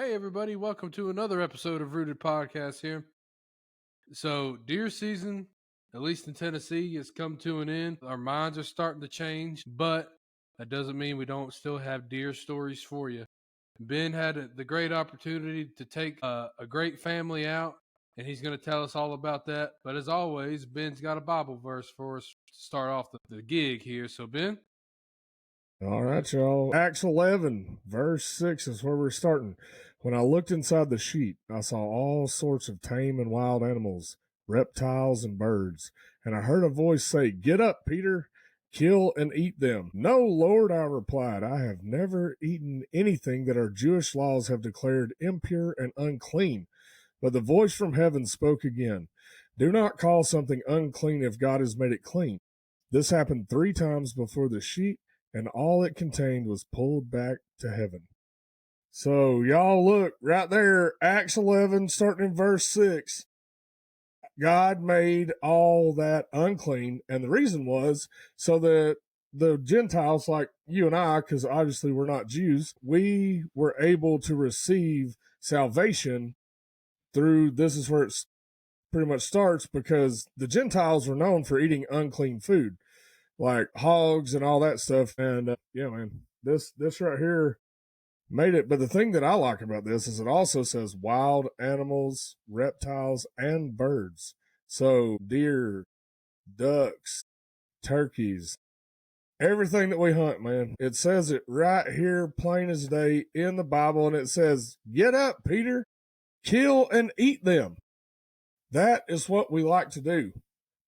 Hey, everybody, welcome to another episode of Rooted Podcast here. So, deer season, at least in Tennessee, has come to an end. Our minds are starting to change, but that doesn't mean we don't still have deer stories for you. Ben had the great opportunity to take a great family out, and he's going to tell us all about that. But as always, Ben's got a Bible verse for us to start off the gig here. So, Ben? All right, y'all. Acts 11, verse 6 is where we're starting. When I looked inside the sheet, I saw all sorts of tame and wild animals, reptiles, and birds. And I heard a voice say, "Get up, Peter, kill and eat them." "No, Lord," I replied. "I have never eaten anything that our Jewish laws have declared impure and unclean." But the voice from heaven spoke again. "Do not call something unclean if God has made it clean." This happened 3 times before the sheet, and all it contained was pulled back to heaven. So, y'all look right there, Acts 11, starting in verse 6. God made all that unclean, and the reason was so that the Gentiles, like you and I, because obviously we're not Jews, we were able to receive salvation through this is where it's pretty much starts, because the Gentiles were known for eating unclean food like hogs and all that stuff. And yeah, man, this right here made it. But the thing that I like about this is it also says wild animals, reptiles, and birds. So deer, ducks, turkeys, everything that we hunt, man. It says it right here, plain as day in the Bible, and it says, "Get up, Peter, kill and eat them." That is what we like to do.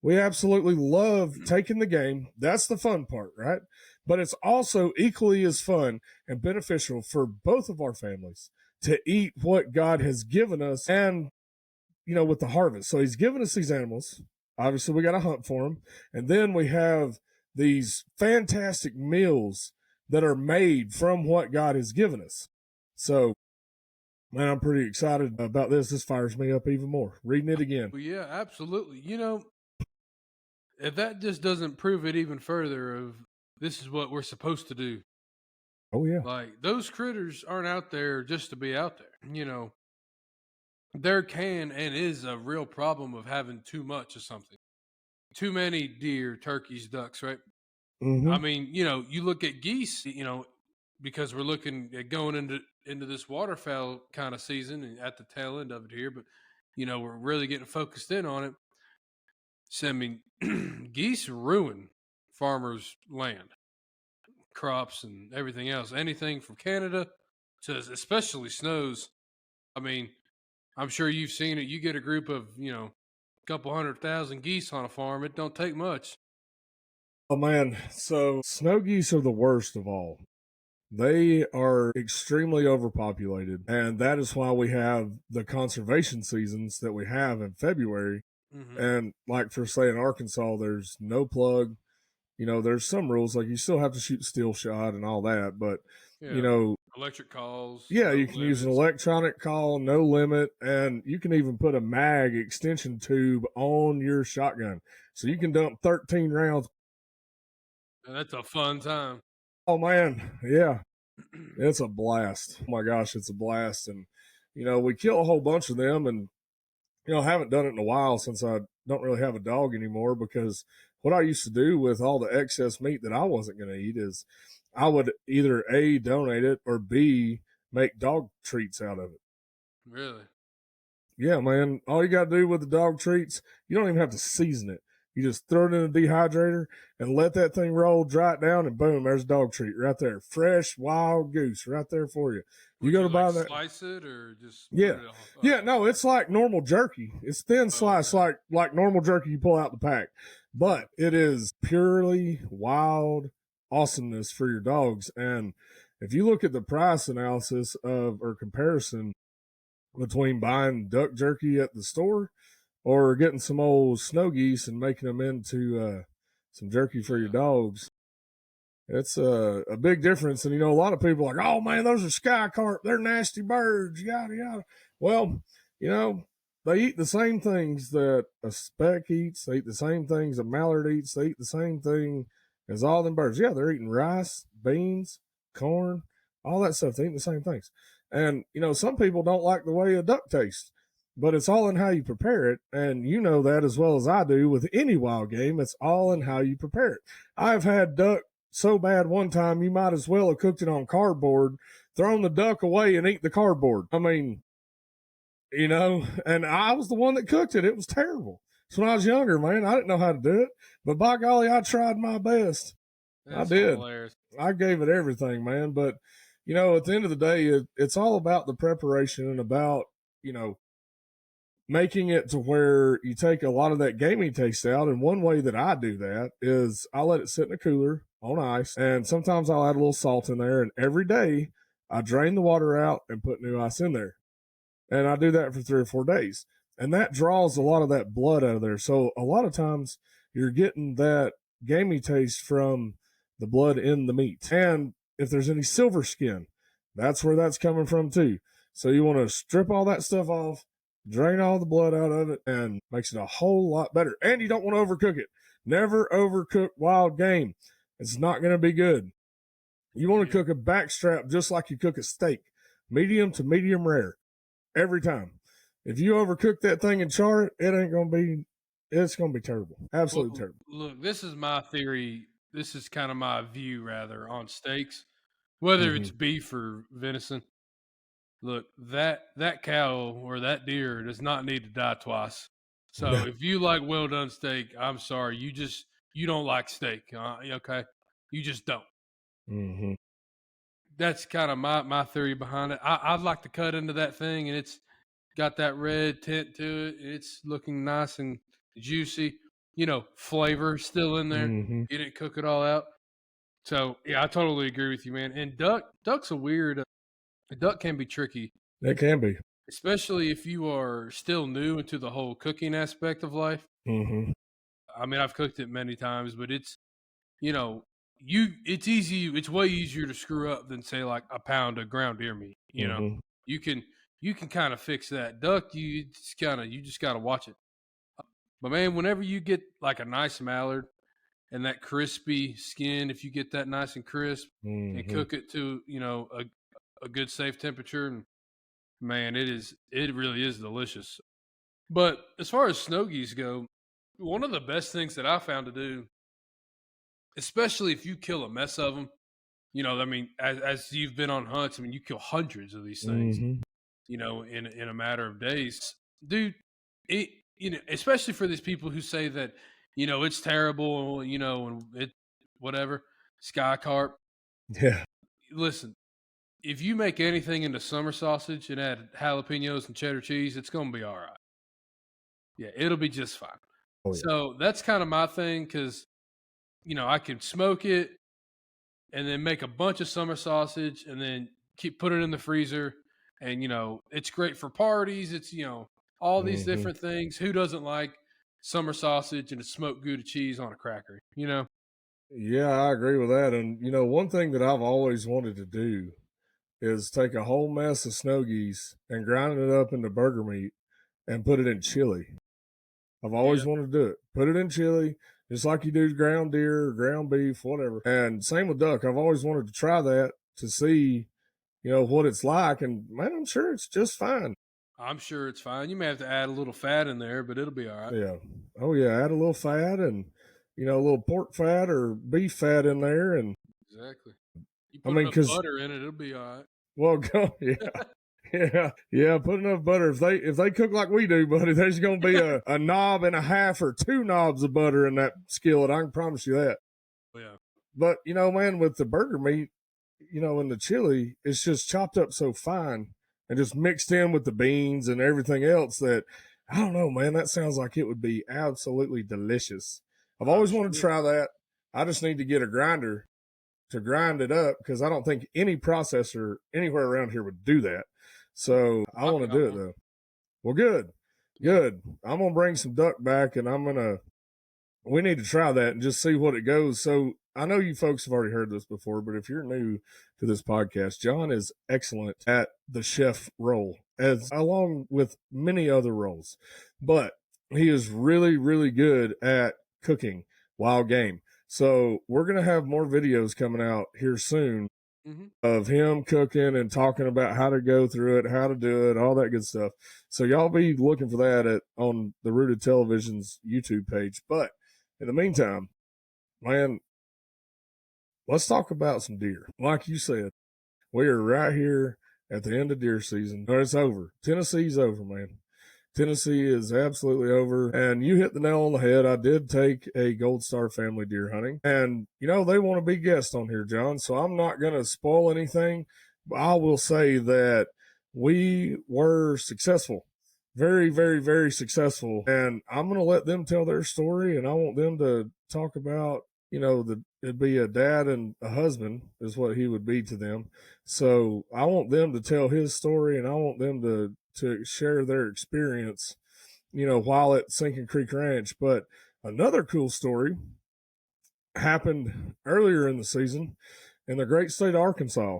We absolutely love taking the game. That's the fun part, right? But it's also equally as fun and beneficial for both of our families to eat what God has given us and, with the harvest. So he's given us these animals. Obviously, we got to hunt for them. And then we have these fantastic meals that are made from what God has given us. So, man, I'm pretty excited about this. This fires me up even more. Reading it again. Well, yeah, absolutely. If that just doesn't prove it even further of this is what we're supposed to do. Oh, yeah. Like those critters aren't out there just to be out there. There can and is a real problem of having too much of something. Too many deer, turkeys, ducks, right? Mm-hmm. I mean, you look at geese, because we're looking at going into this waterfowl kind of season and at the tail end of it here, but we're really getting focused in on it. So I mean, geese ruin farmers' land, crops, and everything else. Anything from Canada to especially snows. I mean, I'm sure you've seen it. You get a group of a couple 100,000 geese on a farm. It don't take much. Oh man, so snow geese are the worst of all. They are extremely overpopulated, and that is why we have the conservation seasons that we have in February. Mm-hmm. And like for say in Arkansas, there's no plug. There's some rules like you still have to shoot steel shot and all that, but Yeah, electric calls. yeah, No you can use an electronic call, no limit, and you can even put a mag extension tube on your shotgun, so you can dump 13 rounds. That's a fun time. Oh man, yeah. It's a blast. Oh my gosh, it's a blast. And, we kill a whole bunch of them, and, I haven't done it in a while since I don't really have a dog anymore, because what I used to do with all the excess meat that I wasn't going to eat is I would either A, donate it, or B, make dog treats out of it. Really? Yeah, man. All you got to do with the dog treats, you don't even have to season it. You just throw it in a dehydrator and let that thing roll, dry it down, and boom, there's a dog treat right there. Fresh wild goose right there for you. Would go you to buy like that. slice it or just Yeah. put it off? Yeah, no, it's like normal jerky. It's thin slice, okay. like normal jerky you pull out the pack. But it is purely wild awesomeness for your dogs. And if you look at the price analysis of or comparison between buying duck jerky at the store or getting some old snow geese and making them into some jerky for your dogs, it's a big difference. And, a lot of people are like, "Oh, man, those are sky carp. They're nasty birds, yada, yada." Well, they eat the same things that a speck eats. They eat the same things a mallard eats. They eat the same thing as all them birds. Yeah, they're eating rice, beans, corn, all that stuff. They're eating the same things. And, some people don't like the way a duck tastes, but it's all in how you prepare it. And you know that as well as I do with any wild game. It's all in how you prepare it. I've had duck so bad one time, you might as well have cooked it on cardboard, thrown the duck away and eat the cardboard. I mean, and I was the one that cooked it. It was terrible. So when I was younger, man, I didn't know how to do it. But by golly, I tried my best. That's I did. hilarious. I gave it everything, man. But, at the end of the day, it's all about the preparation and about, making it to where you take a lot of that gamey taste out. And one way that I do that is I let it sit in a cooler on ice. And sometimes I'll add a little salt in there. And every day I drain the water out and put new ice in there. And I do that for 3 or 4 days. And that draws a lot of that blood out of there. So a lot of times you're getting that gamey taste from the blood in the meat. And if there's any silver skin, that's where that's coming from too. So you want to strip all that stuff off, drain all the blood out of it, and makes it a whole lot better. And you don't want to overcook it. Never overcook wild game. It's not going to be good. You want to cook a backstrap just like you cook a steak, medium to medium rare, every time. If you overcook that thing and char it, it's going to be terrible. Absolutely terrible. Look, this is my theory. This is kind of my view, rather, on steaks, whether it's beef or venison. Look, that cow or that deer does not need to die twice. So if you like well done steak, I'm sorry, you don't like steak. Okay, you just don't. Mm-hmm. That's kind of my theory behind it. I'd like to cut into that thing, and it's got that red tint to it. It's looking nice and juicy. Flavor still in there. Mm-hmm. You didn't cook it all out. So yeah, I totally agree with you, man. And duck's a weird. A duck can be tricky. It can be, especially if you are still new into the whole cooking aspect of life. Mm-hmm. I mean, I've cooked it many times, but it's it's easy. It's way easier to screw up than say like a pound of ground deer meat. You can kind of fix that. Duck, you just gotta watch it. But man, whenever you get like a nice mallard and that crispy skin, if you get that nice and crisp and cook it to a good safe temperature, and man, it really is delicious. But as far as snow geese go, one of the best things that I found to do, especially if you kill a mess of them, I mean, as you've been on hunts, I mean, you kill hundreds of these things, in a matter of days, dude. Especially for these people who say that, it's terrible, and it whatever, sky carp. Yeah. Listen, if you make anything into summer sausage and add jalapenos and cheddar cheese, it's gonna be all right. Yeah, it'll be just fine. Oh, yeah. So that's kind of my thing because, I can smoke it and then make a bunch of summer sausage and then put it in the freezer. And, it's great for parties. It's, all these different things. Who doesn't like summer sausage and a smoked Gouda cheese on a cracker, Yeah, I agree with that. And, one thing that I've always wanted to do is take a whole mess of snow geese and grind it up into burger meat and put it in chili. I've always wanted to do it. Put it in chili, just like you do ground deer or ground beef, whatever. And same with duck. I've always wanted to try that to see, what it's like. And man, I'm sure it's just fine. I'm sure it's fine. You may have to add a little fat in there, but it'll be all right. Yeah. Oh yeah. Add a little fat and, a little pork fat or beef fat in there. And exactly. You put enough butter in it, it'll be all right. Well, yeah. Yeah, put enough butter. If they cook like we do, buddy, there's going to be a knob and a half or 2 knobs of butter in that skillet. I can promise you that. Oh, yeah. But, man, with the burger meat, and the chili, it's just chopped up so fine and just mixed in with the beans and everything else that, I don't know, man, that sounds like it would be absolutely delicious. I've always wanted to try that. I just need to get a grinder to grind it up because I don't think any processor anywhere around here would do that. So I want to do it though. Well, good. I'm going to bring some duck back and we need to try that and just see what it goes. So I know you folks have already heard this before, but if you're new to this podcast, John is excellent at the chef role along with many other roles, but he is really, really good at cooking wild game. So we're going to have more videos coming out here soon Mm-hmm. of him cooking and talking about how to go through it, how to do it, all that good stuff. So y'all be looking for that on the Rooted Television's YouTube page. But in the meantime, man, let's talk about some deer. Like you said, we are right here at the end of deer season. Or it's over. Tennessee's over, man. Tennessee is absolutely over. And you hit the nail on the head. I did take a Gold Star family deer hunting. And, they want to be guests on here, John. So I'm not going to spoil anything. But I will say that we were successful. Very, very, very successful. And I'm going to let them tell their story. And I want them to talk about, it'd be a dad and a husband is what he would be to them. So I want them to tell his story, and I want them to share their experience, while at Sinking Creek Ranch. But another cool story happened earlier in the season in the great state of Arkansas.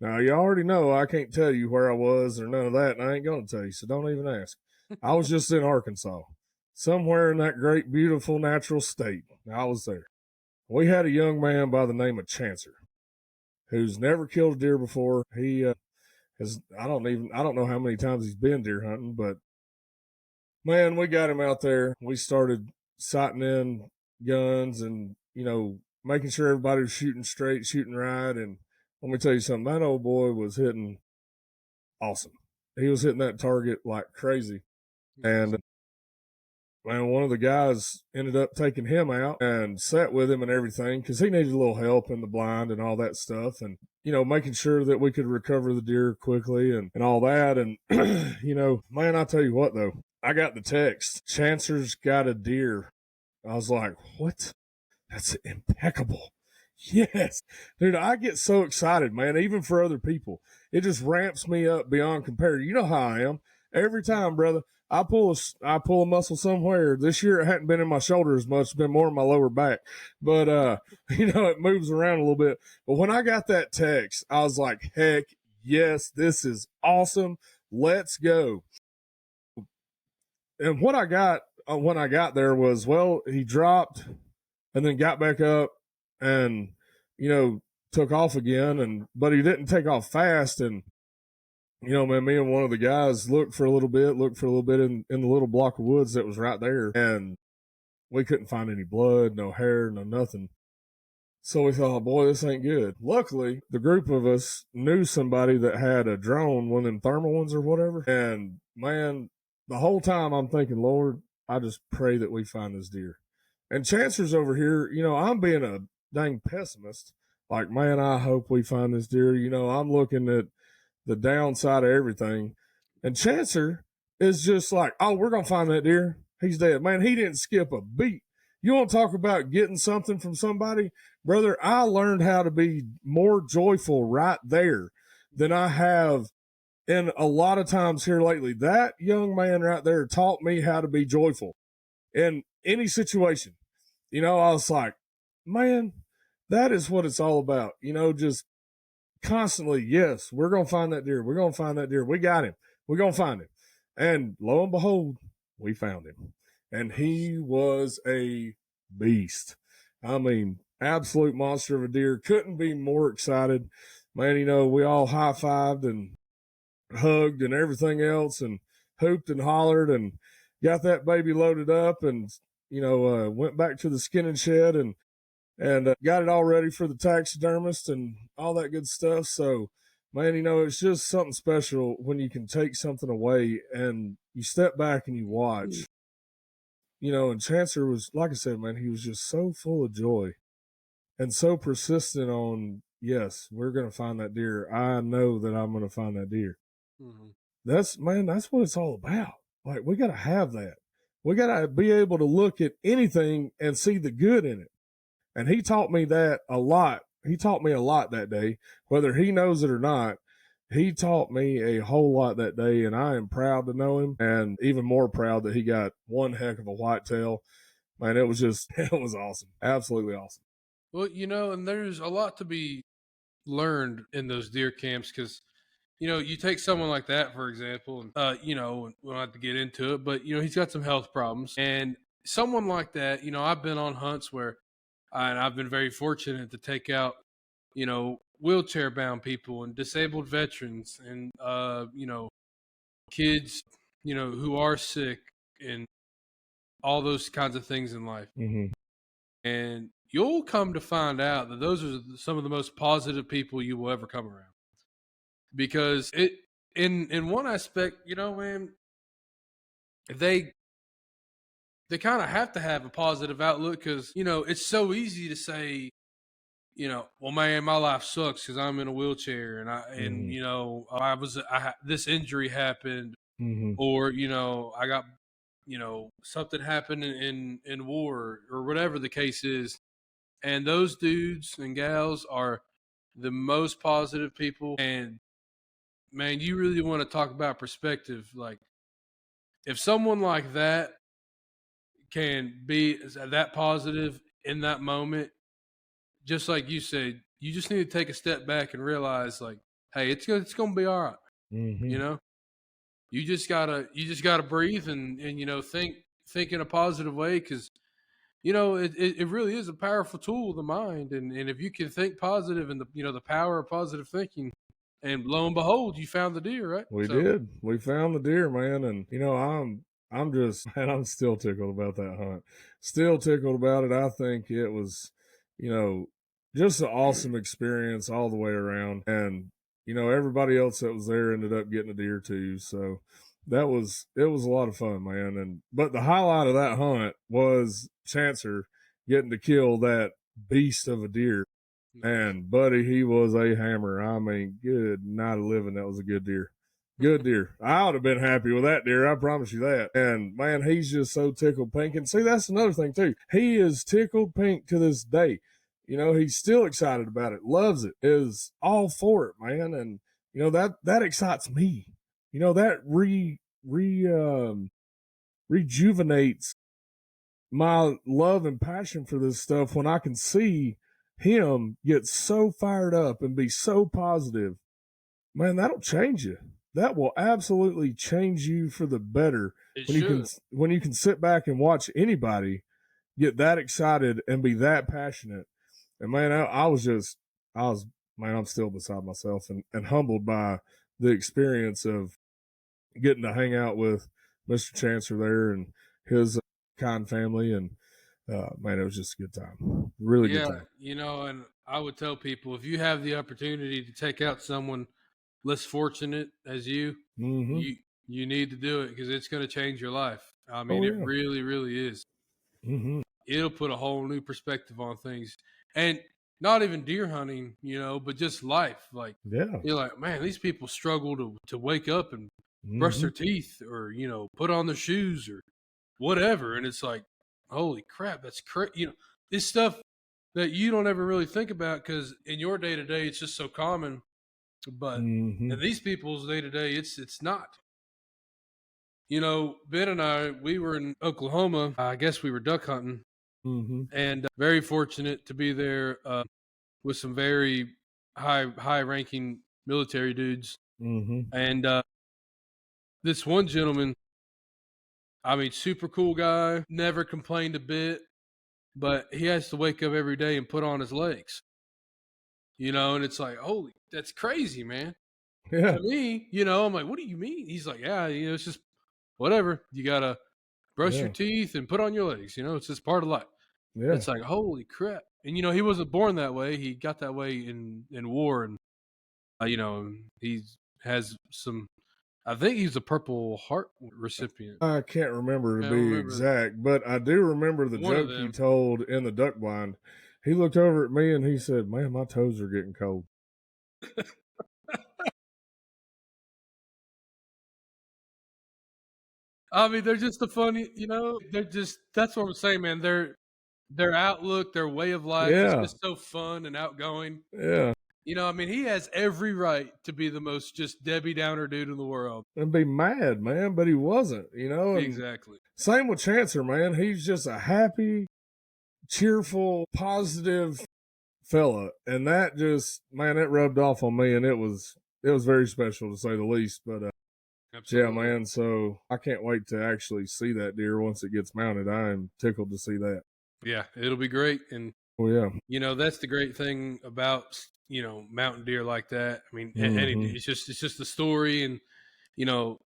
Now, you already know I can't tell you where I was or none of that, and I ain't going to tell you, so don't even ask. I was just in Arkansas, somewhere in that great, beautiful, natural state. I was there. We had a young man by the name of Chancer who's never killed a deer before. He I don't know how many times he's been deer hunting, but man, we got him out there. We started sighting in guns and, making sure everybody was shooting straight, shooting right. And let me tell you something, that old boy was hitting awesome. He was hitting that target like crazy. And man, one of the guys ended up taking him out and sat with him and everything because he needed a little help in the blind and all that stuff. And, making sure that we could recover the deer quickly and all that. And, man, I tell you what, though, I got the text. Chancer's got a deer. I was like, what? That's impeccable. Yes. Dude, I get so excited, man, even for other people. It just ramps me up beyond compare. You know how I am. Every time, brother, I pull a muscle somewhere. This year it hadn't been in my shoulder as much, it's been more in my lower back. But it moves around a little bit. But when I got that text, I was like, heck yes, this is awesome. Let's go. And what I got when I got there was, he dropped and then got back up and, took off again. But he didn't take off fast. And, man, me and one of the guys looked for a little bit in the little block of woods that was right there. And we couldn't find any blood, no hair, no nothing. So we thought, boy, this ain't good. Luckily, the group of us knew somebody that had a drone, one of them thermal ones or whatever. And man, the whole time I'm thinking, Lord, I just pray that we find this deer. And Chancer's over here, I'm being a dang pessimist. Like, man, I hope we find this deer. I'm looking at the downside of everything. And Chancer is just like, oh, we're going to find that deer. He's dead. Man, he didn't skip a beat. You want to talk about getting something from somebody? Brother, I learned how to be more joyful right there than I have in a lot of times here lately. That young man right there taught me how to be joyful in any situation. I was like, man, that is what it's all about. Just constantly, yes, we're going to find that deer. We're going to find that deer. We got him. We're going to find him. And lo and behold, we found him. And he was a beast. I mean, absolute monster of a deer. Couldn't be more excited. Man, we all high-fived and hugged and everything else and hooped and hollered and got that baby loaded up and, went back to the skinning shed and got it all ready for the taxidermist and all that good stuff. So, man, it's just something special when you can take something away and you step back and you watch. And Chancer was, like I said, man, he was just so full of joy and so persistent on, yes, we're going to find that deer. I know that I'm going to find that deer. Mm-hmm. That's what it's all about. Like, we got to have that. We got to be able to look at anything and see the good in it. And he taught me that a lot. He taught me a lot that day, whether he knows it or not. He taught me a whole lot that day, and I am proud to know him, and even more proud that he got one heck of a whitetail. Man, it was awesome. Absolutely awesome. Well, and there's a lot to be learned in those deer camps because, you take someone like that, for example, and, we don't have to get into it, but, he's got some health problems. And someone like that, I've been on hunts where and I've been very fortunate to take out, wheelchair bound people and disabled veterans and kids, who are sick and all those kinds of things in life. Mm-hmm. And you'll come to find out that those are some of the most positive people you will ever come around. Because it in one aspect, man, they kind of have to have a positive outlook because, it's so easy to say, well, man, my life sucks because I'm in a wheelchair and this injury happened, Mm-hmm. or I got something happened in war or whatever the case is, and those dudes and gals are the most positive people. And man, you really want to talk about perspective. Like, if someone like that can be that positive in that moment, just like you said, you just need to take a step back and realize, like, hey, it's gonna be all right. Mm-hmm. You know, you just gotta breathe and think in a positive way, because it really is a powerful tool, the mind, and if you can think positive and the power of positive thinking, and lo and behold, you found the deer, right? We So did. We found the deer, man, and I'm just man, I'm still tickled about that hunt. Still tickled about it. I think it was, you know, just an awesome experience all the way around. And, everybody else that was there ended up getting a deer too. So it was a lot of fun, man. But the highlight of that hunt was Chancer getting to kill that beast of a deer. nice. And buddy, he was a hammer. I mean, good night of living. That was a good deer. Good deer. I would have been happy with that deer. I promise you that. And man, he's just so tickled pink. And see, that's another thing too. He is tickled pink to this day. He's still excited about it. Loves it. Is all for it, man. And that excites me. That rejuvenates my love and passion for this stuff when I can see him get so fired up and be so positive. Man, that'll change you. That will absolutely change you for the better It when should. you can sit back and watch anybody get that excited and be that passionate. And man, I'm still beside myself and humbled by the experience of getting to hang out with Mr. Chancellor there and his kind family. And man, it was just a good time. Really good Yeah, time. and I would tell people, if you have the opportunity to take out someone less fortunate as you, Mm-hmm. you need to do it, because it's going to change your life. I mean, Oh it yeah. really, really is. Mm-hmm. It'll put a whole new perspective on things, and not even deer hunting, but just life. Like, Yeah. you're like, man, these people struggle to wake up and brush Mm-hmm. their teeth, or put on their shoes or whatever, and it's like, holy crap, that's crazy. This stuff that you don't ever really think about, because in your day to day it's just so common, but Mm-hmm. in these people's day to day it's not. Ben and I, we were in Oklahoma. I guess we were duck hunting, Mm-hmm. and very fortunate to be there with some very high ranking military dudes. Mm-hmm. And this one gentleman, I mean, super cool guy, never complained a bit, but he has to wake up every day and put on his legs. And it's like, holy, that's crazy, man. Yeah. To me, I'm like, what do you mean? He's like, yeah, it's just whatever. You gotta brush your Yeah. teeth and put on your legs. It's just part of life. Yeah. It's like, holy crap. And he wasn't born that way. He got that way in war, and he has some. I think he's a Purple Heart recipient. I can't remember to I don't be remember exact, but I do remember the one of joke he them. told in the duck blind. He looked over at me and he said, "Man, my toes are getting cold." I mean, they're just the funny. They're just. That's what I'm saying, man. Their outlook, their way of life is Yeah. just so fun and outgoing. Yeah. I mean, he has every right to be the most just Debbie Downer dude in the world. And be mad, man, but he wasn't, and Exactly. same with Chancer, man. He's just a happy, cheerful, positive fella. And that just, man, it rubbed off on me and it was very special to say the least. But yeah, Absolutely. man. So I can't wait to actually see that deer once it gets mounted. I am tickled to see that. Yeah, it'll be great. And Oh yeah. that's the great thing about mountain deer like that. I mean, any Mm-hmm. it's just the story, and you know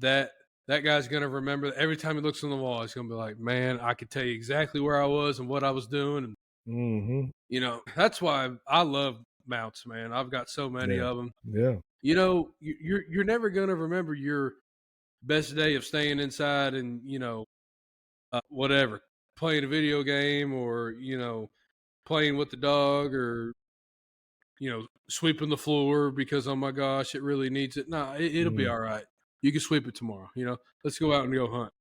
that that guy's gonna remember every time he looks on the wall. He's gonna be like, man, I could tell you exactly where I was and what I was doing, and Mm-hmm. that's why I love mounts, man. I've got so many Yeah. of them. Yeah. You're never gonna remember your best day of staying inside and whatever, playing a video game, or playing with the dog, or sweeping the floor because, oh my gosh, it really needs it. Nah, it'll be Mm. all right. You can sweep it tomorrow. Let's go out and go hunt.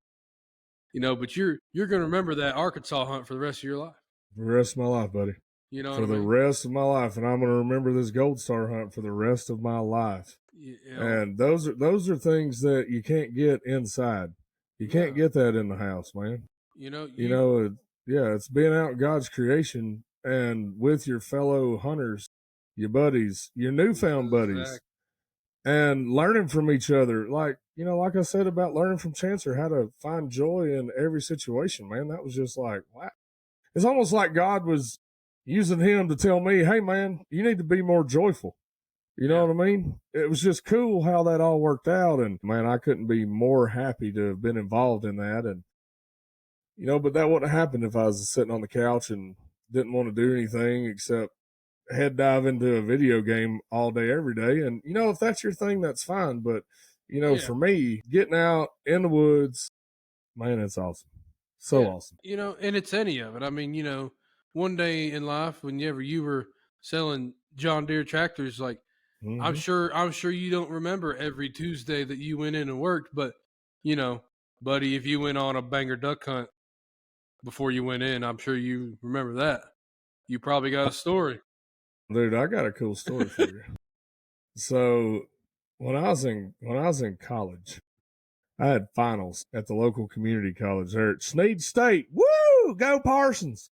But you're gonna remember that Arkansas hunt for the rest of your life. For the rest of my life, buddy. You know what For I the mean? rest of my life, and I'm going to remember this gold star hunt for the rest of my life. You know, And those are things that you can't get inside. You can't no, get that in the house, man. You you know, yeah, it's being out in God's creation and with your fellow hunters, your buddies, your newfound buddies, exact. and learning from each other. Like I said about learning from Chancer, how to find joy in every situation, man. That was just like, wow. It's almost like God was using him to tell me, hey, man, you need to be more joyful. You know Yeah, what I mean? It was just cool how that all worked out. And man, I couldn't be more happy to have been involved in that. And, but that wouldn't have happened if I was sitting on the couch and didn't want to do anything except head dive into a video game all day, every day. And, if that's your thing, that's fine. But, yeah, for me, getting out in the woods, man, it's awesome. So yeah. awesome. And it's any of it. I mean, one day in life, whenever you were selling John Deere tractors, like Mm-hmm. I'm sure you don't remember every Tuesday that you went in and worked, but you know, buddy, if you went on a banger duck hunt before you went in, I'm sure you remember that. You probably got a story. Dude, I got a cool story for you. So when I was in college, I had finals at the local community college there at Sneed State. Woo! Go Parsons!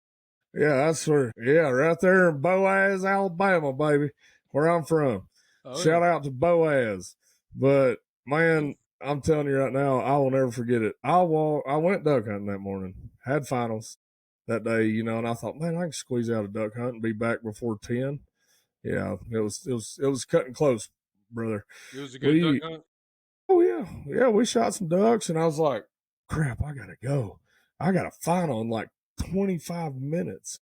Yeah, that's where. Yeah, right there in Boaz, Alabama, baby, where I'm from. Oh yeah. Shout out to Boaz. But man, I'm telling you right now, I will never forget it. I went duck hunting that morning. Had finals that day, and I thought, man, I can squeeze out a duck hunt and be back before 10. Yeah, it was cutting close, brother. It was a good duck We hunt. Oh yeah, we shot some ducks, and I was like, crap, I gotta go. I got a final in like 25 minutes,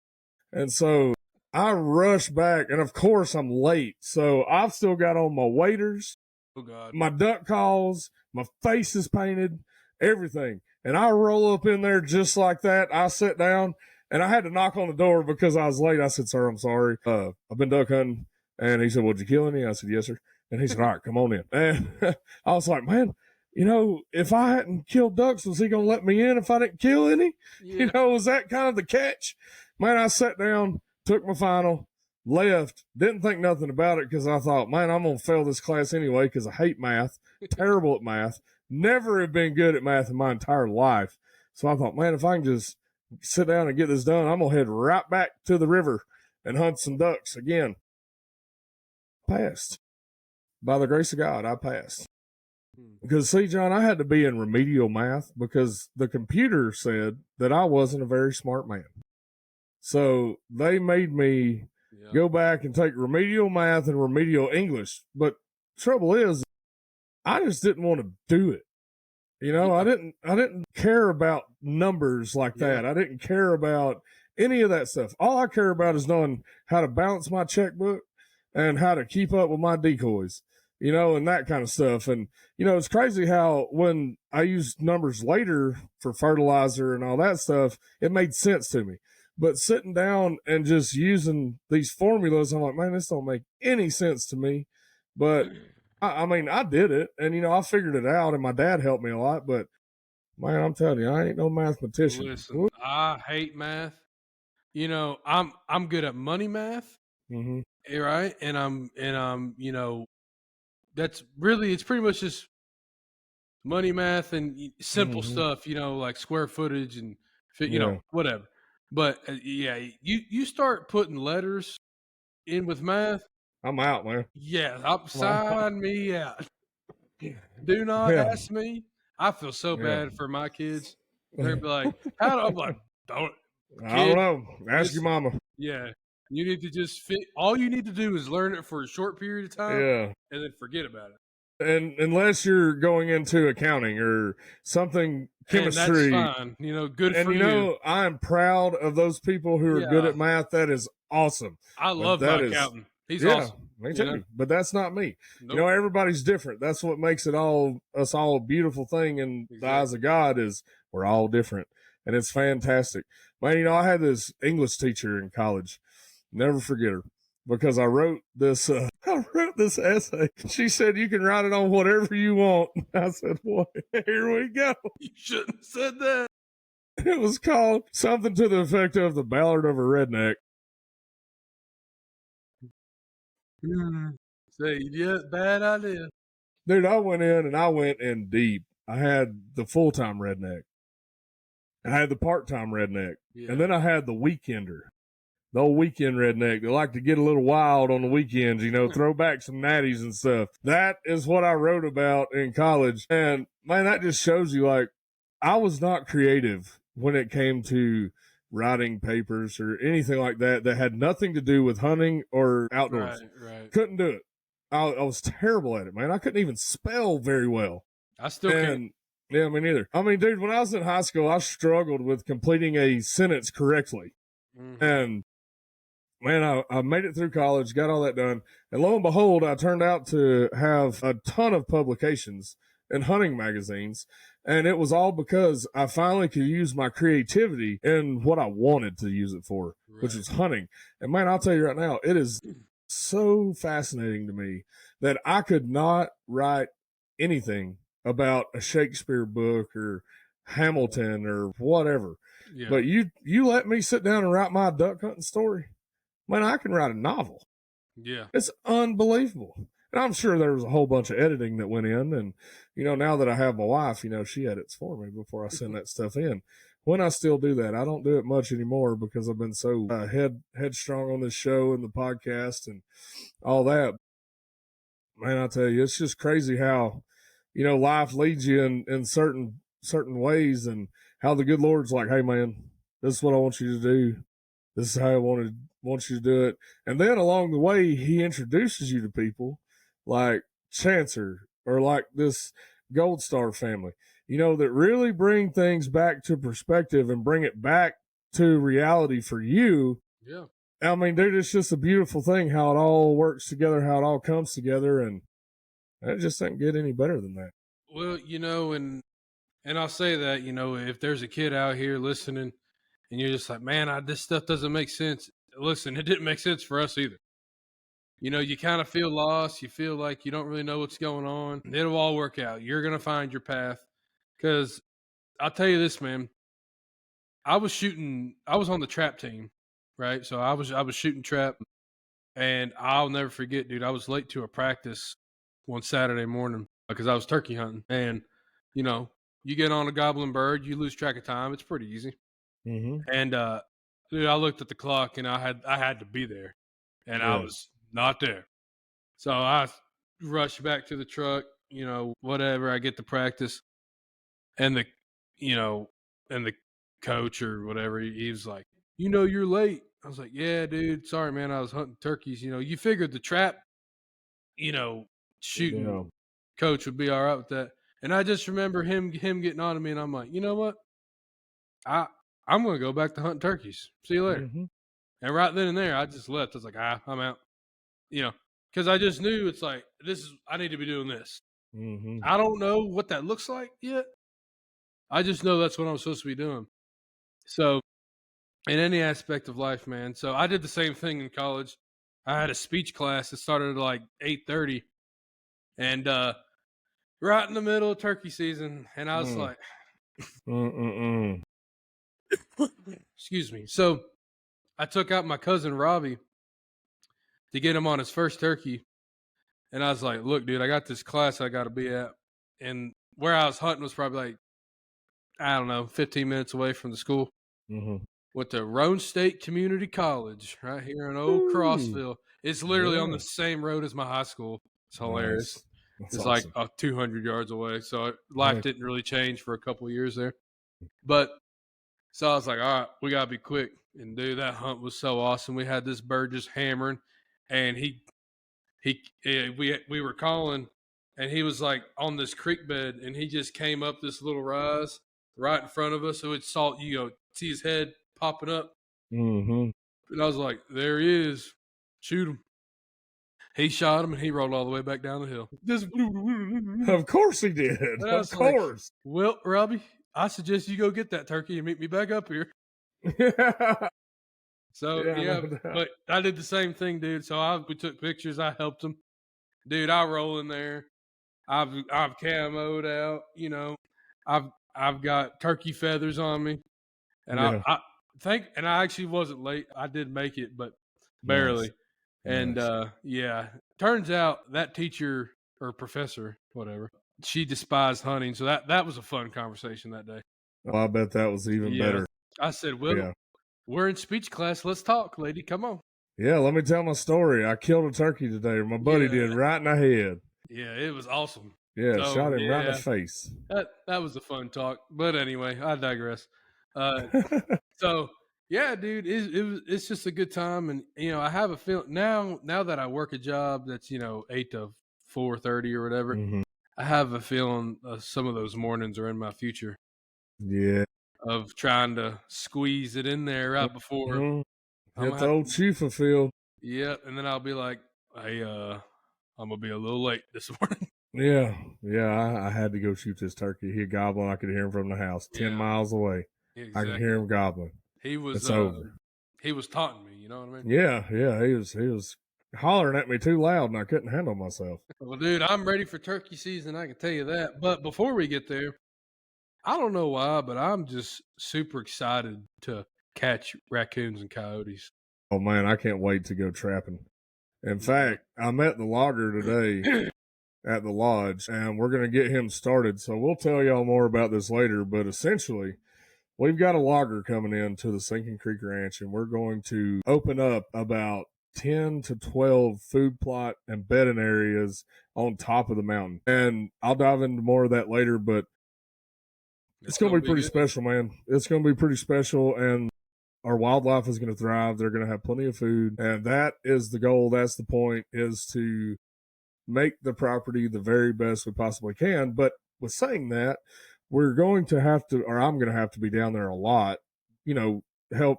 and so I rush back, and of course I'm late, so I've still got on my waders, Oh God. my duck calls, my face is painted, everything. And I roll up in there just like that. I sit down and I had to knock on the door because I was late. I said, sir, I'm sorry. I've been duck hunting. And he said, well, did you kill any? I said, yes, sir. And he said, all right, come on in. And I was like, man, if I hadn't killed ducks, was he going to let me in if I didn't kill any? Yeah. Was that kind of the catch? Man, I sat down, took my final, left, didn't think nothing about it because I thought, man, I'm going to fail this class anyway because I hate math, terrible at math, never have been good at math in my entire life. So I thought, man, if I can just sit down and get this done, I'm going to head right back to the river and hunt some ducks again. Passed. By the grace of God, I passed. Because, see, John, I had to be in remedial math because the computer said that I wasn't a very smart man. So they made me go back and take remedial math and remedial English. But trouble is, I just didn't want to do it. I didn't care about numbers like that. I didn't care about any of that stuff. All I care about is knowing how to balance my checkbook and how to keep up with my decoys, and that kind of stuff. And, it's crazy how when I used numbers later for fertilizer and all that stuff, it made sense to me. But sitting down and just using these formulas, I'm like, man, this don't make any sense to me. But I mean, I did it, and I figured it out, and my dad helped me a lot. But man, I'm telling you, I ain't no mathematician. Listen, I hate math. I'm good at money math, Mm-hmm. right? And I'm that's really, it's pretty much just money math and simple Mm-hmm. stuff, like square footage and fit, Yeah, whatever. But yeah, you start putting letters in with math. I'm out, man. Yeah, I'm out. sign me out. Do not Yeah, ask me. I feel so yeah. bad for my kids. They're gonna be like, "How do I'm like, don't I don't kid? know. Ask your Listen, mama. yeah, You need to just fit. All you need to do is learn it for a short period of time, Yeah. and then forget about it. And unless you're going into accounting or something, And that's chemistry, fine. You know, good and for you. I'm proud of those people who are good Yeah, at math. That is awesome. I But love my that is, accountant. He's yeah, awesome. me You know, too. But that's not me. nope, Everybody's different. That's what makes us all a beautiful thing in the eyes exactly. of God is we're all different. And it's fantastic. Man, I had this English teacher in college. Never forget her. Because I wrote this I wrote this essay. She said you can write it on whatever you want. I said, boy, here we go. You shouldn't have said that. It was called something to the effect of the Ballad of a Redneck. Say, yeah, bad idea. Dude, I went in deep. I had the full time redneck. I had the part time redneck. Yeah. And then I had the weekender. The old weekend redneck. They like to get a little wild on the weekends, throw back some natties and stuff. That is what I wrote about in college. And man, that just shows you like I was not creative when it came to writing papers or anything like that had nothing to do with hunting or outdoors. Right. Couldn't do it. I was terrible at it, man. I couldn't even spell very well. I still can't. Yeah, me neither. I mean, dude, when I was in high school, I struggled with completing a sentence correctly. Mhm. And man, I made it through college, got all that done. And lo and behold, I turned out to have a ton of publications in hunting magazines. And it was all because I finally could use my creativity in what I wanted to use it for, which Right. was hunting. And man, I'll tell you right now, it is so fascinating to me that I could not write anything about a Shakespeare book or Hamilton or whatever. Yeah. But you let me sit down and write my duck hunting story. Man, I can write a novel. Yeah. It's unbelievable. And I'm sure there was a whole bunch of editing that went in. And, now that I have my wife, she edits for me before I send that stuff in. When I still do that, I don't do it much anymore because I've been so headstrong on this show and the podcast and all that. Man, I tell you, it's just crazy how, life leads you in certain ways and how the good Lord's like, hey, man, this is what I want you to do. This is how I want you to do it. And then along the way, he introduces you to people like Chancer or like this Gold Star family, that really bring things back to perspective and bring it back to reality for you. Yeah. I mean, dude, it's just a beautiful thing how it all works together, how it all comes together. And it just doesn't get any better than that. Well, and I'll say that, if there's a kid out here listening and you're just like, man, this stuff doesn't make sense. Listen, it didn't make sense for us either. You kind of feel lost. You feel like you don't really know what's going on. It'll all work out. You're going to find your path. Because I'll tell you this, man. I was on the trap team, right? So I was shooting trap, and I'll never forget, dude. I was late to a practice one Saturday morning because I was turkey hunting. And, you get on a gobbling bird, you lose track of time. It's pretty easy. Mm-hmm. And dude, I looked at the clock and I had to be there, and I was not there. So I rushed back to the truck. Whatever. I get to practice, and the coach or whatever, he was like, you're late. I was like, yeah, dude. Sorry, man. I was hunting turkeys. You figured the trap, shooting coach would be all right with that. And I just remember him getting on to me, and I'm like, you know what? I'm going to go back to hunting turkeys. See you later. Mm-hmm. And right then and there, I just left. I was like, I'm out. Because I just knew it's like, I need to be doing this. Mm-hmm. I don't know what that looks like yet. I just know that's what I'm supposed to be doing. So, in any aspect of life, man. So I did the same thing in college. I had a speech class that started at like 8:30, and right in the middle of turkey season, and I was like, excuse me. So I took out my cousin Robbie to get him on his first turkey, and I was like, look, dude, I got this class I got to be at, and where I was hunting was probably like, I don't know, 15 minutes away from the school. Mm-hmm. Went to Roan State Community College right here in Old Crossville. It's literally on the same road as my high school. It's hilarious. Nice. It's awesome. like 200 yards away. So life didn't really change for a couple of years there. But So I was like, all right, we gotta be quick. And dude, that hunt was so awesome. We had this bird just hammering, and we were calling, and he was like on this creek bed, and he just came up this little rise right in front of us. So it's saw see his head popping up, Mm-hmm. and I was like, there he is, shoot him. He shot him, and he rolled all the way back down the hill. Just Of course he did. and I Of was like, course. well, Robbie, I suggest you go get that turkey and meet me back up here. Yeah. So Yeah, yeah, no doubt. but I did the same thing, dude. So we took pictures. I helped him, dude. I roll in there. I've camoed out. I've got turkey feathers on me, and Yeah. I think, and I actually wasn't late. I did make it, but Nice. barely. And Nice. yeah, turns out that teacher or professor, whatever, she despised hunting. So that was a fun conversation that day. Oh, I bet that was even Yeah, better. I said, well, Yeah. we're in speech class. Let's talk, lady. Come on. Yeah, let me tell my story. I killed a turkey today. My buddy did, Yeah. right in the head. Yeah, it was awesome. Yeah, So, shot him right in the yeah, face. that was a fun talk. But anyway, I digress. So yeah, dude, it's just a good time, and I have a feeling now that I work a job that's 8 to 4:30 or whatever. Mhm. I have a feeling some of those mornings are in my future Yeah. of trying to squeeze it in there right before Mhm. I'm Hit gonna the have old to. Chufa field. Yeah, and then I'll be like, hey, I'm gonna be a little late this morning. Yeah. Yeah, I had to go shoot this turkey. He gobbling. I could hear him from the house 10 Yeah, miles away. I could hear exactly. him gobbling. He was It's over. he was taunting me. You know what I mean? Yeah, yeah, he was hollering at me too loud and I couldn't handle myself. Well, dude, I'm ready for turkey season. I can tell you that. But before we get there, I don't know why, but I'm just super excited to catch raccoons and coyotes. Oh man, I can't wait to go trapping. In Yeah. fact, I met the logger today at the lodge and we're going to get him started. So we'll tell y'all more about this later, but essentially we've got a logger coming in to the Sinking Creek Ranch and we're going to open up about 10 to 12 food plot and bedding areas on top of the mountain. And I'll dive into more of that later, but it's going to be pretty good. special, man. It's going to be pretty special and our wildlife is going to thrive. They're going to have plenty of food. And that is the goal. That's the point, is to make the property the very best we possibly can. But with saying that, we're going to have to, or I'm going to have to be down there a lot, help,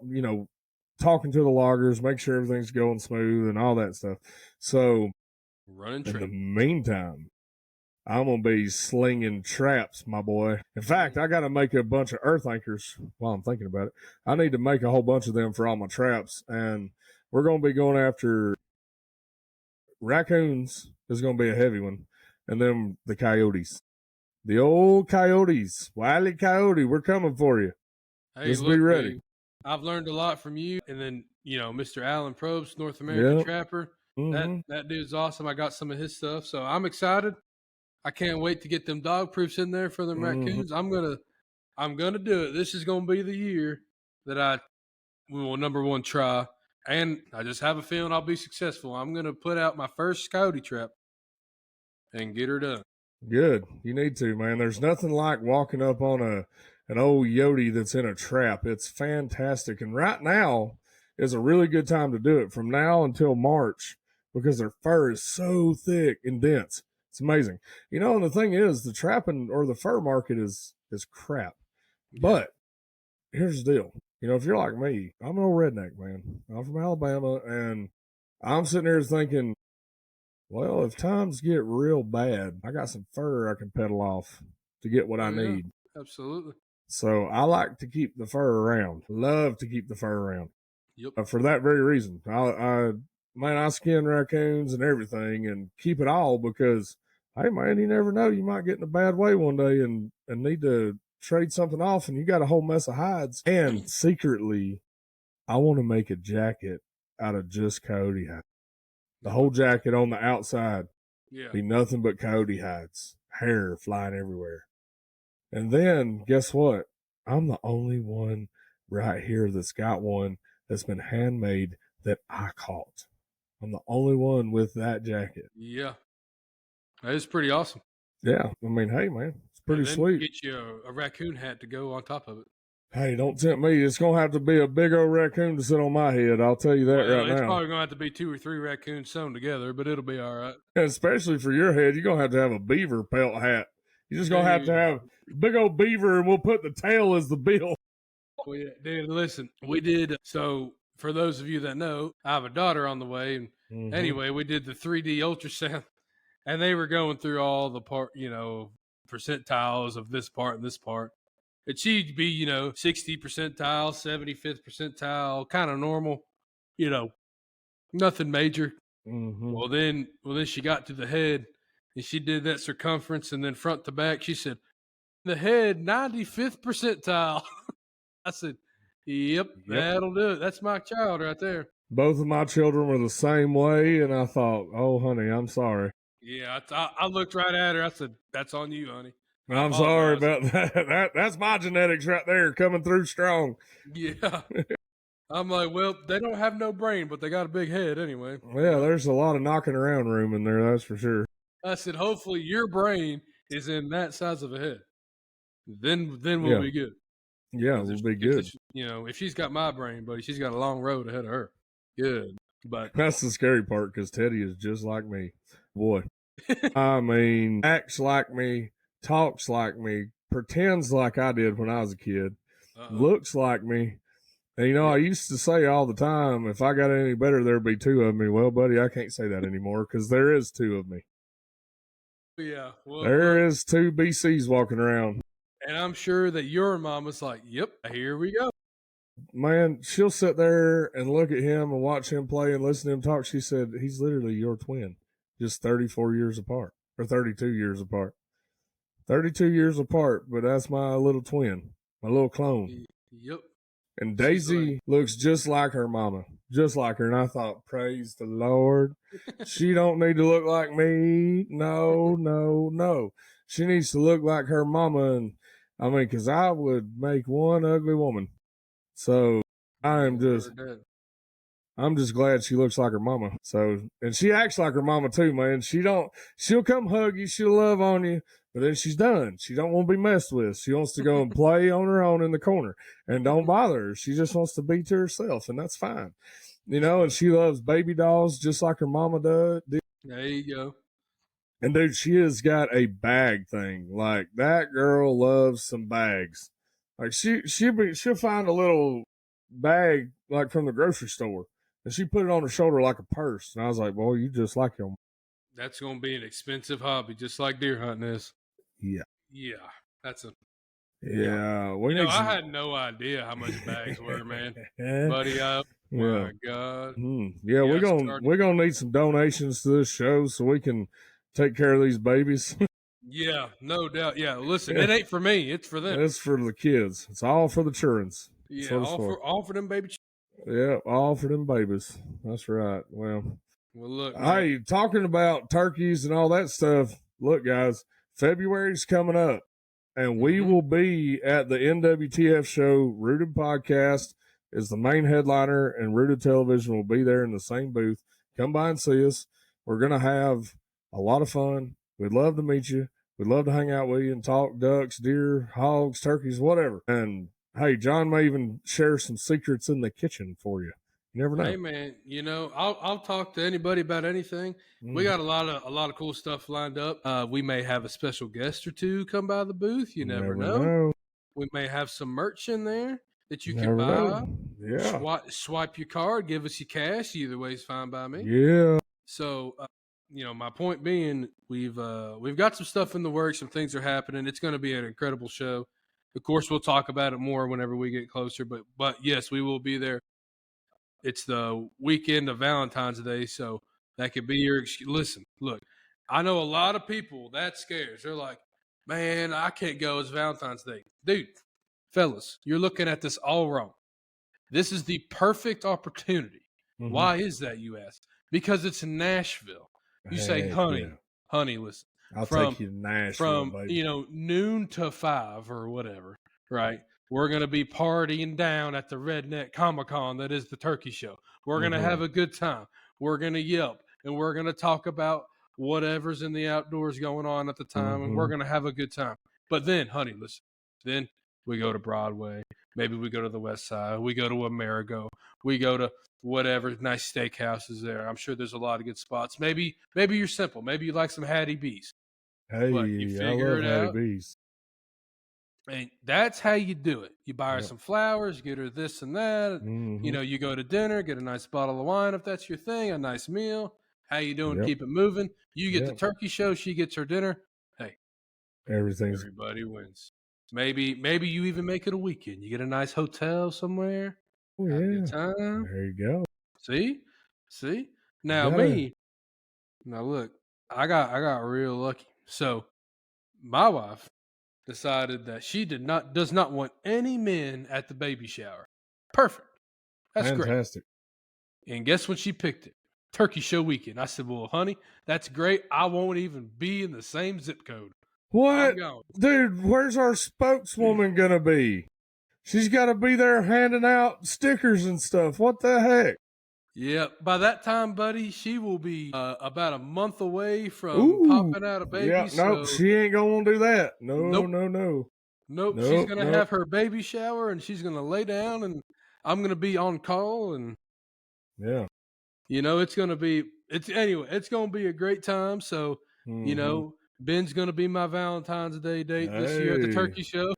talking to the loggers, make sure everything's going smooth and all that stuff. So Running in the tree. meantime, I'm going to be slinging traps, my boy. In fact, I got to make a bunch of earth anchors while I'm thinking about it. I need to make a whole bunch of them for all my traps. And we're going to be going after raccoons, is going to be a heavy one. And then the coyotes. The old coyotes. Wile E. Coyote, we're coming for you. Hey, Just look, be ready. dude, I've learned a lot from you, and then Mr. Alan Probst, North American Yep. Trapper. Mm-hmm. That dude's awesome. I got some of his stuff, so I'm excited. I can't wait to get them dog proofs in there for them raccoons. I'm gonna do it. This is gonna be the year that I will number one try, and I just have a feeling I'll be successful. I'm gonna put out my first coyote trap and get her done. Good. You need to, man. There's nothing like walking up on an old Yodi that's in a trap. It's fantastic. And right now is a really good time to do it, from now until March, because their fur is so thick and dense. It's amazing. And the thing is, the trapping or the fur market is crap. Yeah. But here's the deal. If you're like me, I'm an old redneck, man. I'm from Alabama, and I'm sitting here thinking, well, if times get real bad, I got some fur I can peddle off to get what I need. Absolutely. So I like to keep the fur around. Love to keep the fur around. Yep. For that very reason. I skin raccoons and everything and keep it all because, hey, man, you never know. You might get in a bad way one day and need to trade something off, and you got a whole mess of hides. And secretly, I want to make a jacket out of just coyote hide. The whole jacket on the outside be nothing but coyote hides, hair flying everywhere. And then guess what? I'm the only one right here that's got one that's been handmade that I caught. I'm the only one with that jacket. Yeah. That is pretty awesome. Yeah. I mean, hey, man, it's pretty and then sweet. Get you a raccoon hat to go on top of it. Hey, don't tempt me. It's gonna have to be a big old raccoon to sit on my head. I'll tell you that Well, right it's now. probably gonna have to be 2 or 3 raccoons sewn together, but it'll be all right. And especially for your head, you're gonna have a beaver pelt hat. You're just gonna have to Dude, have a big old beaver, and we'll put the tail as the bill. well, yeah, dude, listen, we did. So, for those of you that know, I have a daughter on the way, and anyway, we did the 3D ultrasound, and they were going through all the percentiles of this part and this part. And she'd be, 60 percentile, 75th percentile, kind of normal, you know, nothing major. Well then she got to the head, and she did that circumference, and then front to back. She said, "The head, 95th percentile." I said, "Yep, that'll do it. That's my child right there." Both of my children were the same way, and I thought, "Oh, honey, I'm sorry. Yeah, I looked right at her. I said, "That's on you, honey." I I'm sorry apologize. about that. That's my genetics right there coming through strong." Yeah, I'm like, well, they don't have no brain, but they got a big head anyway. Yeah, there's a lot of knocking around room in there, that's for sure. I said, hopefully your brain is in that size of a head. Then we'll Yeah, be good. yeah, we'll be good. If she's got my brain, buddy, she's got a long road ahead of her. Good, but That's the scary part because Teddy is just like me. Boy, I mean, acts like me, talks like me, pretends like I did when I was a kid, looks like me. And I used to say all the time, if I got any better, there'd be two of me. Well, buddy, I can't say that anymore because there is two of me. yeah, well, There is two BCs walking around. and I'm sure that your mom was like, "Yep, here we go." Man, she'll sit there and look at him and watch him play and listen to him talk. She said, he's literally your twin, just 34 years apart or 32 years apart. 32 years apart, but that's my little twin, my little clone. Yep. And Daisy looks just like her mama, just like her. And I thought, praise the Lord. She don't need to look like me. No, no, no. She needs to look like her mama. And I mean, because I would make one ugly woman. So I'm just glad she looks like her mama. So, and she acts like her mama too, man. She'll come hug you, she'll love on you, but then she's done. She don't want to be messed with. She wants to go and play on her own in the corner, and don't bother her. She just wants to be to herself, and that's fine. And she loves baby dolls just like her mama does. There you go. And dude, she has got a bag thing. Like that girl loves some bags. Like she'll find a little bag like from the grocery store, and she put it on her shoulder like a purse. And I was like, "Boy, you just like your." That's gonna be an expensive hobby, just like deer hunting is. Yeah. Yeah, that's a. Yeah, I had no idea how much bags were, man. Buddy, my God. Yeah, we're gonna need some donations to this show so we can take care of these babies. Yeah, no doubt. Yeah, listen, it ain't for me; it's for them. It's for the kids. It's all for the childrens. Yeah, all for them baby. Yeah, all for them babies. That's right. Well, look. Hey, talking about turkeys and all that stuff. Look, guys, February's coming up, and we will be at the NWTF show. Rooted Podcast is the main headliner, and Rooted Television will be there in the same booth. Come by and see us. We're gonna have a lot of fun. We'd love to meet you. We'd love to hang out with you and talk ducks, deer, hogs, turkeys, whatever. And hey, John may even share some secrets in the kitchen for you. You never know. Hey man, I'll talk to anybody about anything. We got a lot of cool stuff lined up. We may have a special guest or two come by the booth. You never know. We may have some merch in there that you can buy. Yeah. Swipe your card, give us your cash. Either way is fine by me. Yeah. So, my point being, we've got some stuff in the works. Some things are happening. It's going to be an incredible show. Of course, we'll talk about it more whenever we get closer. But yes, we will be there. It's the weekend of Valentine's Day, so that could be your excuse. Listen, look, I know a lot of people that scares. They're like, man, I can't go. It's Valentine's Day. Dude, fellas, you're looking at this all wrong. This is the perfect opportunity. Why is that, you ask? Because it's Nashville. You say, honey, listen. I'll take you to Nashville, baby. Noon to 5 or whatever, right? We're going to be partying down at the Redneck Comic-Con that is the turkey show. We're going to have a good time. We're going to yelp, and we're going to talk about whatever's in the outdoors going on at the time, and we're going to have a good time. But then, honey, listen, then we go to Broadway. Maybe we go to the West Side. We go to Amerigo. We go to whatever nice steakhouses there. I'm sure there's a lot of good spots. Maybe you're simple. Maybe you like some Hattie B's. But you Hey, I figure love it Hattie out. B's. And that's how you do it. You buy her Yep. some flowers, get her this and that. Mm-hmm. You go to dinner, get a nice bottle of wine if that's your thing, a nice meal. How you doing? Yep. Keep it moving. You get the Yep. turkey show, she gets her dinner. Hey, Everything's everybody wins. Maybe you even make it a weekend. You get a nice hotel somewhere, oh have a yeah. good time. There you go. See. Now gotta- look, I got real lucky. So my wife decided that she does not want any men at the baby shower. Perfect. That's great. Fantastic. And guess when she picked it? Turkey show weekend. I said, well, honey, that's great. I won't even be in the same zip code. What? I'm going. Dude, where's our spokeswoman gonna be? She's gotta be there handing out stickers and stuff. What the heck? Yeah, by that time, buddy, she will be about a month away from Ooh. popping out a baby. Yeah, nope, she ain't gonna do that. No, Nope. no. Nope. She's going to have her baby shower and she's going to lay down and I'm going to be on call. And, yeah. it's going to be, it's going to be a great time. So, Mhm. Ben's going to be my Valentine's Day date this year at the turkey show.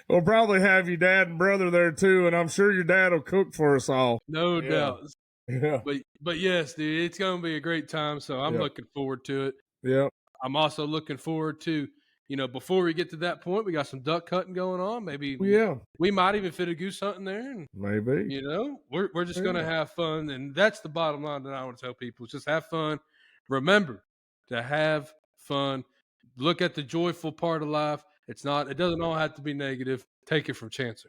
We'll probably have your dad and brother there too, and I'm sure your dad will cook for us all. No Yeah. doubt. Yeah. But yes, dude, it's going to be a great time. So I'm looking forward to it. Yep. I'm also looking forward to, before we get to that point, we got some duck hunting going on. Maybe we might even fit a goose hunting there. And, maybe. We're just going to have fun. And that's the bottom line that I want to tell people. Just have fun. Remember to have fun. Look at the joyful part of life. It doesn't all have to be negative. Take it from Chancer.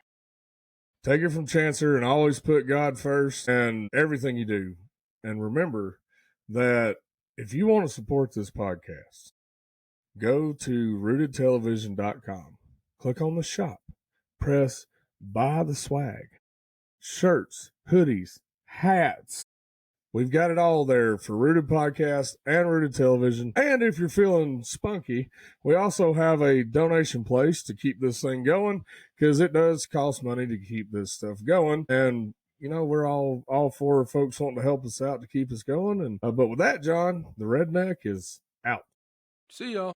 Take it from Chancer and always put God first in everything you do. And remember that if you want to support this podcast, go to rootedtelevision.com, click on the shop, press buy the swag, shirts, hoodies, hats. We've got it all there for Rooted Podcast and Rooted Television. And if you're feeling spunky, we also have a donation place to keep this thing going because it does cost money to keep this stuff going. And, we're all for folks wanting to help us out to keep us going. And but with that, John, the redneck is out. See y'all.